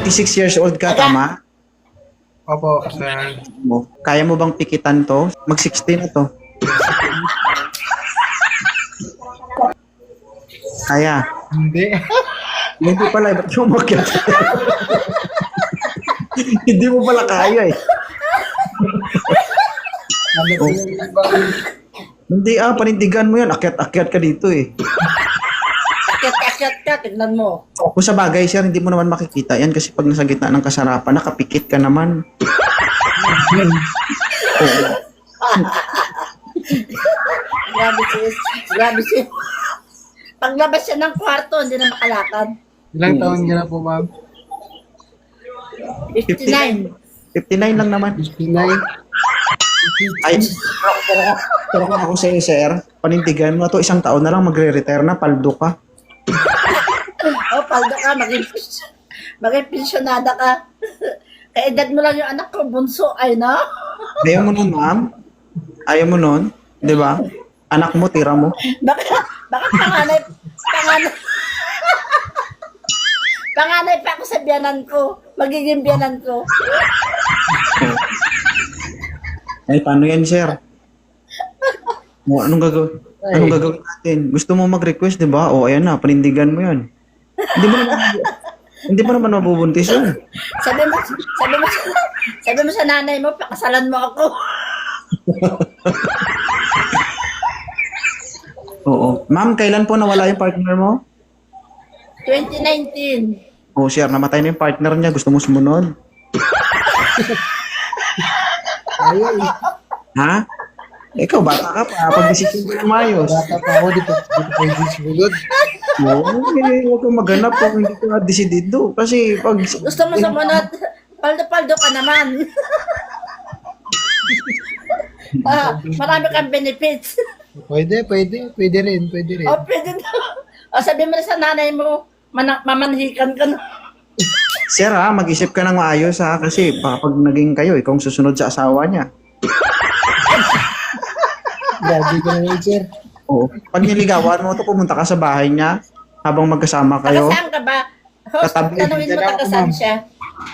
26 years old ka, tama? Opo, sir. Kaya mo bang pikitan to? Mag-16 na to. Kaya. Hindi. Hindi pala, ba't yung umakyat? Hindi mo pala kaya eh. Ano Hindi panindigan mo yan. Akyat-akyat ka dito eh. Akyat ka, tignan mo. Kung sa bagay, sir, hindi mo naman makikita yan kasi pag nasa gitna ng kasarapan, nakapikit ka naman. Grabe sis. Paglabas siya ng kwarto, hindi na makalakad. Ilang taon ka na po, ma'am? 59. 59 lang naman. 59. Ay, pero kung ako sa'yo, sir, panindigan mo, isang taon na lang magre-retire na, paldo ka. Paldo ka, maging pensyonada ka. Kaedad mo lang yung anak ko, bunso, ay na. Ayaw mo nun, ma'am? Ayaw mo nun? Di ba? Anak mo, tira mo. Baka panganay pa ako sa biyanan ko. Magiging biyanan ko. Ay, paano yan, sir? Anong gagawin natin? Gusto mo mag-request, di ba? O, ayan na, panindigan mo yan. Hindi mo naman mabubuntis yun. Sabi mo sa nanay mo, pakasalan mo ako. Oo. Ma'am, kailan po nawala yung partner mo? 2019. Oh, sir, namatay na yung partner niya. Gusto mo sumunod? Ayaw eh. Ha? Ikaw, bata ka pa. Pag-desisyon ko ng mayos. Bata pa ako, dito pwede sumunod. Oo, huwag kang maghanap kung hindi ka desidido. Kasi pag... Gusto mo sumunod, paldo-paldo ka naman. Marami kang benefits. Pwede rin. Pwede na. Sabi mo na sa nanay mo, mamanhikan ka na. Sir, mag-isip ka ng maayos kasi pag naging kayo, ikaw ang susunod sa asawa niya. Grabe ka naman, sir. Oo. Pag niligawan mo to, pumunta ka sa bahay niya habang magkasama kayo. Taga saan ka ba? Host, tanungin mo taga saan siya.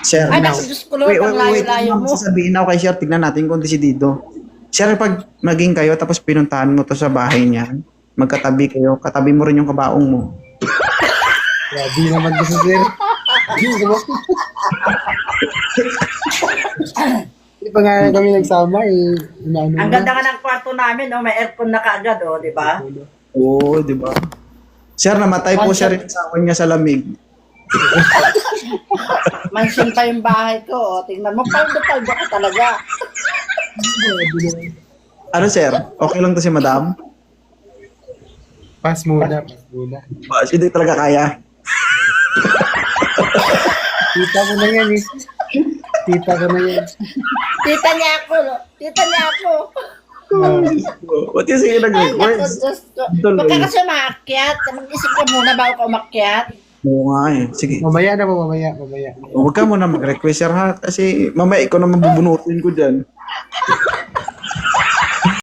Sir, Ay, nasa Diyos ko, Lord, ang layo-layo mo. Sasabihin ako kay Sir, tignan natin kung desidido. Sir, pag naging kayo, tapos pinuntahan mo to sa bahay niya, magkatabi kayo, katabi mo rin yung kabaong mo. Grabe naman kasi, sir. Hindi pa nga kami nagsama eh. Ang ganda ka ng kwarto namin, may aircon na kaagad, di ba? Oo, di ba? Sir, namatay po siya rin sa akin niya sa lamig. Mansion pa yung bahay ko, tingnan mo, paldo-paldo ka talaga. Ano, sir? Okay lang to si madam? Pass muna. Hindi talaga kaya. Tita ko na yan eh. Tita niya ako. What is it nag-request? Huwag ka kasi umakyat. Mag-isip ka muna bago ka umakyat. Oo nga eh. Sige. Mamaya na po, mamaya. Huwag ka muna mag-request, sir, ha? Kasi mamaya ikaw na mabubunutin ko dyan.